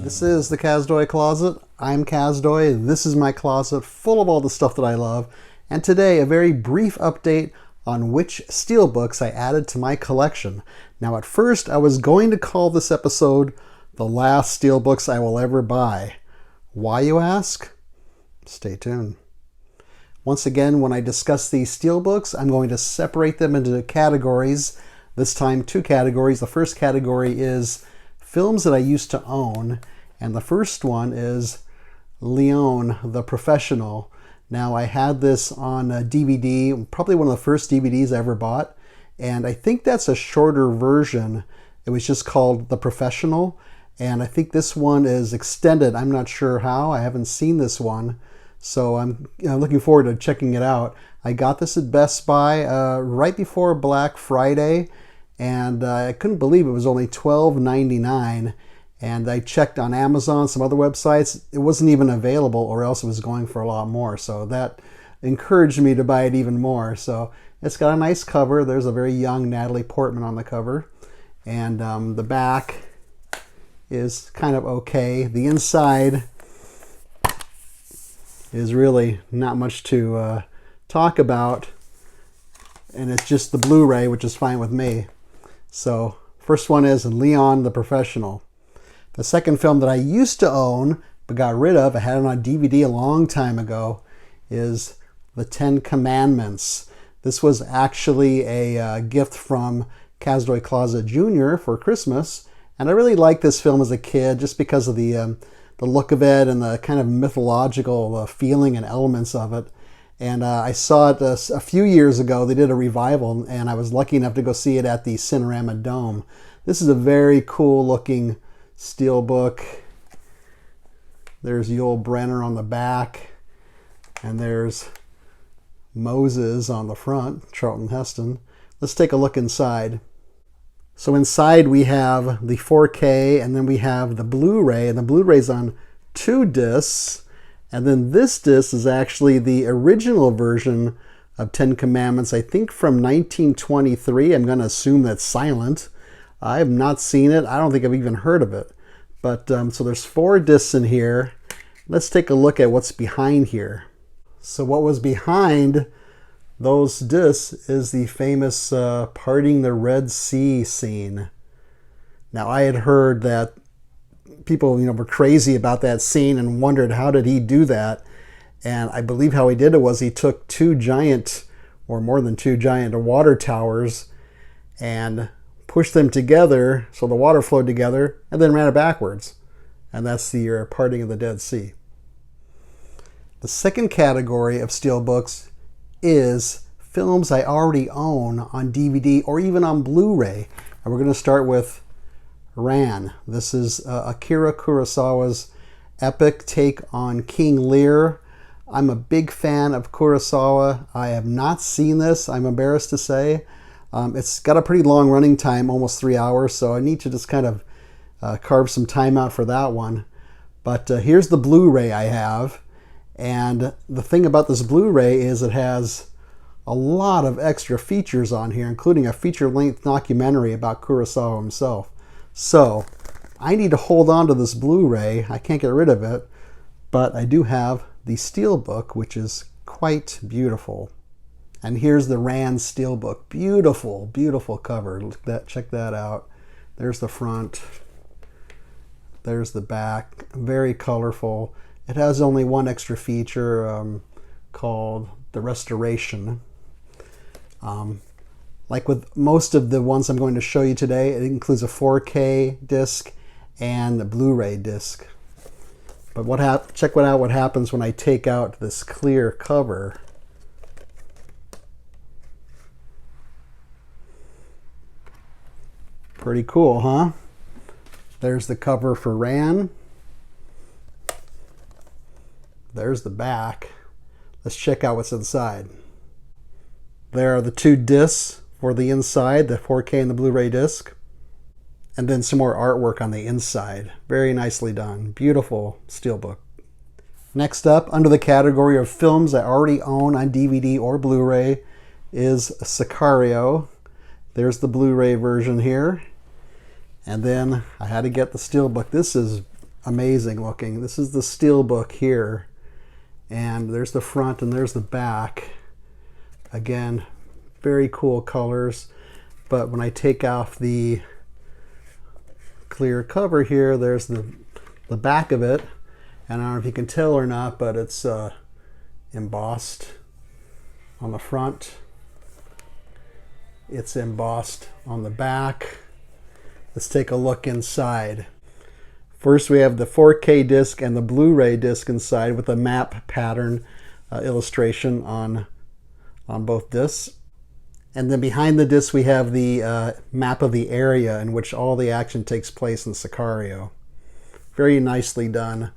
This is the Kazdoy Closet. I'm Kazdoy. This is my closet full of all the stuff that I love. And today, a very brief update on which steelbooks I added to my collection. Now, at first, I was going to call this episode The Last Steelbooks I Will Ever Buy. Why, you ask? Stay tuned. Once again, when I discuss these steelbooks, I'm going to separate them into categories. This time, two categories. The first category is films that I used to own, and the first one is Leon, the Professional. Now, I had this on a DVD, probably one of the first DVDs I ever bought, and I think that's a shorter version. It was just called The Professional, and I think this one is extended. I'm not sure how. I haven't seen this one, so I'm looking forward to checking it out. I got this at Best Buy right before Black Friday, and I couldn't believe it was only $12.99. And I checked on Amazon, some other websites. It wasn't even available, or else it was going for a lot more. So that encouraged me to buy it even more. So it's got a nice cover. There's a very young Natalie Portman on the cover. And the back is kind of okay. The inside is really not much to talk about. And it's just the Blu-ray, which is fine with me. So first one is Leon, the Professional. The second film that I used to own, but got rid of, I had it on DVD a long time ago, is The Ten Commandments. This was actually a gift from Kazdoy Closet Jr. for Christmas, and I really liked this film as a kid just because of the look of it and the kind of mythological feeling and elements of it. And I saw it a few years ago. They did a revival, and I was lucky enough to go see it at the Cinerama Dome. This is a very cool looking steelbook. There's Yul Brynner on the back, and there's Moses on the front, Charlton Heston. Let's take a look inside. So inside we have the 4K, and then we have the Blu-ray, and the Blu-ray's on 2 discs. And then this disc is actually the original version of Ten Commandments, I think from 1923. I'm going to assume that's silent. I have not seen it. I don't think I've even heard of it. But so there's 4 discs in here. Let's take a look at what's behind here. So what was behind those discs is the famous Parting the Red Sea scene. Now, I had heard that people were crazy about that scene and wondered how did he do that. And I believe how he did it was he took 2 giant, or more than 2 giant, water towers and pushed them together so the water flowed together, and then ran it backwards. And that's the parting of the Dead Sea. The second category of steelbooks is films I already own on DVD or even on Blu-ray. And we're going to start with Ran. This is Akira Kurosawa's epic take on King Lear. I'm a big fan of Kurosawa. I have not seen this, I'm embarrassed to say. It's got a pretty long running time, almost 3 hours, so I need to just kind of carve some time out for that one. But here's the Blu-ray I have. And the thing about this Blu-ray is it has a lot of extra features on here, including a feature-length documentary about Kurosawa himself. So I need to hold on to this Blu-ray. I can't get rid of it, but I do have the Steelbook, which is quite beautiful. And here's the Ran Steelbook. Beautiful, beautiful cover. Look at that, check that out. There's the front. There's the back. Very colorful. It has only one extra feature called the Restoration. Like with most of the ones I'm going to show you today, it includes a 4K disc and a Blu-ray disc. But check out what happens when I take out this clear cover. Pretty cool, huh? There's the cover for Ran. There's the back. Let's check out what's inside. There are the 2 discs for the inside, the 4K and the Blu-ray disc. And then some more artwork on the inside. Very nicely done. Beautiful steelbook. Next up, under the category of films I already own on DVD or Blu-ray, is Sicario. There's the Blu-ray version here. And then I had to get the Steelbook. This is amazing looking. This is the Steelbook here, and there's the front and there's the back. Again, very cool colors, but when I take off the clear cover here, there's the back of it, and I don't know if you can tell or not, but it's embossed on the front. It's embossed on the back. Let's take a look inside. First, we have the 4K disc and the Blu-ray disc inside with a map pattern illustration on both discs. And then behind the disc, we have the map of the area in which all the action takes place in Sicario. Very nicely done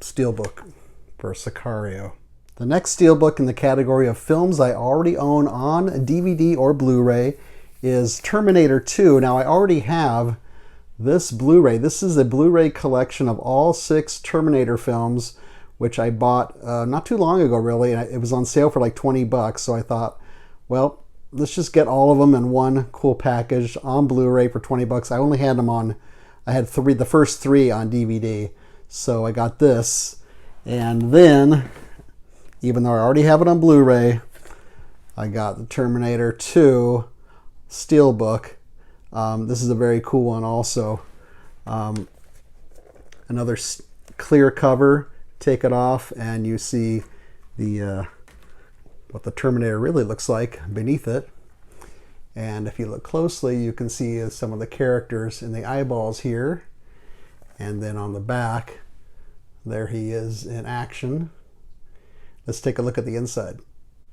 Steelbook for Sicario. The next Steelbook in the category of films I already own on DVD or Blu-ray is Terminator 2. Now, I already have this Blu-ray. This is a Blu-ray collection of all 6 Terminator films, which I bought not too long ago, really. It was on sale for like 20 bucks, so I thought, well, let's just get all of them in one cool package on Blu-ray for 20 bucks. I only had them on, I had the first 3 on DVD, so I got this. And then, even though I already have it on Blu-ray, I got the Terminator 2 Steelbook. This is a very cool one also. Another clear cover. Take it off and you see the what the Terminator really looks like beneath it. And if you look closely, you can see some of the characters in the eyeballs here. And then on the back, there he is in action. Let's take a look at the inside.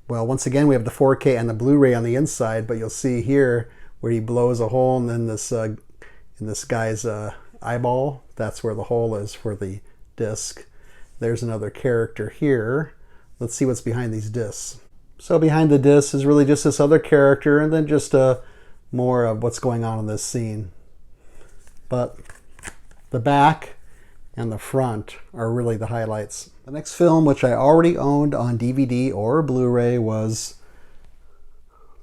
Well, once again, we have the 4K and the Blu-ray on the inside, but you'll see here where he blows a hole and then this in this guy's eyeball, that's where the hole is for the disc. There's another character here. Let's see what's behind these discs. So behind the disc is really just this other character and then just more of what's going on in this scene. But the back and the front are really the highlights. The next film, which I already owned on DVD or Blu-ray, was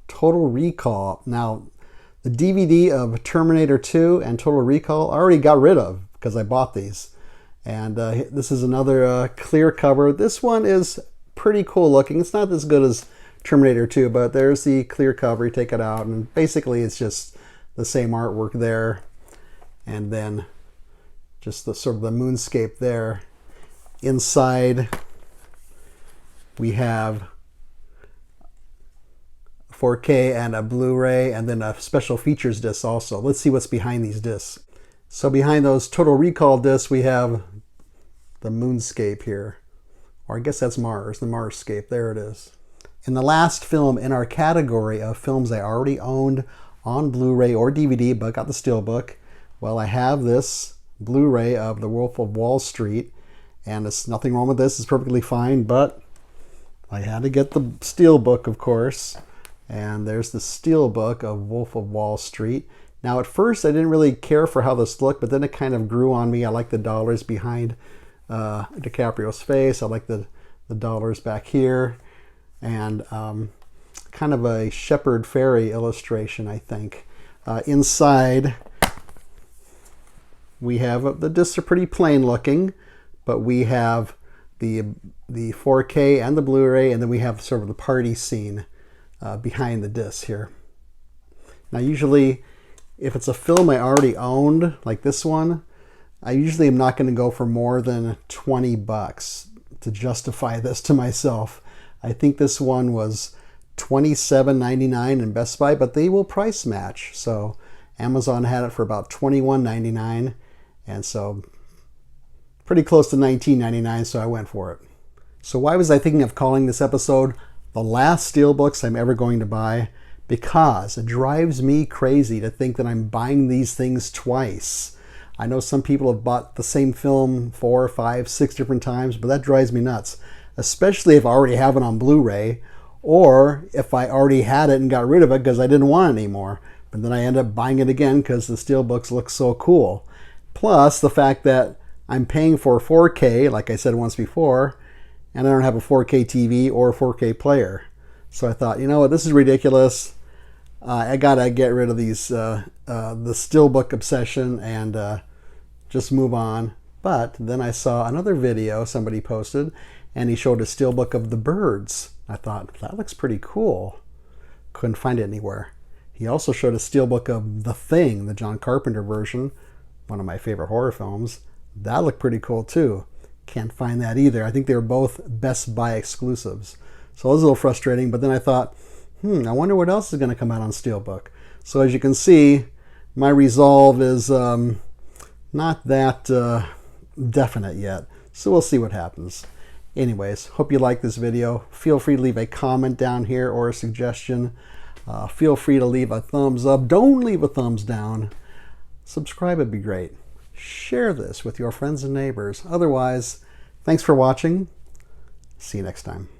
Total Recall. Now, the DVD of Terminator 2 and Total Recall I already got rid of because I bought these. And this is another clear cover. This one is pretty cool looking. It's not as good as Terminator 2, but there's the clear cover. You take it out, and basically it's just the same artwork there. And then just the sort of the moonscape there. Inside, we have 4K and a Blu-ray, and then a special features disc also. Let's see what's behind these discs. So behind those Total Recall discs, we have the moonscape here. Or I guess that's Mars, the Marsscape. There it is. In the last film in our category of films I already owned on Blu-ray or DVD, but got the Steelbook, well, I have this Blu-ray of The Wolf of Wall Street, and there's nothing wrong with this. It's perfectly fine, but I had to get the Steelbook, of course. And there's the Steelbook of Wolf of Wall Street. Now, at first, I didn't really care for how this looked, but then it kind of grew on me. I like the dollars behind DiCaprio's face. I like the dollars back here. And kind of a shepherd fairy illustration, I think. Inside, we have, the discs are pretty plain looking, but we have the 4K and the Blu-ray, and then we have sort of the party scene behind the disc here. Now, usually, if it's a film I already owned, like this one, I usually am not going to go for more than 20 bucks to justify this to myself. I think this one was $27.99 in Best Buy, but they will price match. So Amazon had it for about $21.99, and so pretty close to $19.99, so I went for it. So why was I thinking of calling this episode the last Steelbooks I'm ever going to buy? Because it drives me crazy to think that I'm buying these things twice. I know some people have bought the same film 4, 5, 6 different times, but that drives me nuts. Especially if I already have it on Blu-ray, or if I already had it and got rid of it because I didn't want it anymore. But then I end up buying it again because the Steelbooks look so cool. Plus the fact that I'm paying for 4K, like I said once before, and I don't have a 4K TV or a 4K player. So I thought, you know what, this is ridiculous. I gotta get rid of these the Steelbook obsession and just move on. But then I saw another video somebody posted, and he showed a steelbook of the birds. I thought, that looks pretty cool. Couldn't find it anywhere. He also showed a steelbook of The Thing, the John Carpenter version, one of my favorite horror films. That looked pretty cool too. Can't find that either. I think they were both Best Buy exclusives. So it was a little frustrating, but then I thought, I wonder what else is going to come out on steelbook. So as you can see, my resolve is not that definite yet. So we'll see what happens. Anyways, hope you like this video. Feel free to leave a comment down here or a suggestion. Feel free to leave a thumbs up. Don't leave a thumbs down. Subscribe would be great. Share this with your friends and neighbors. Otherwise, thanks for watching. See you next time.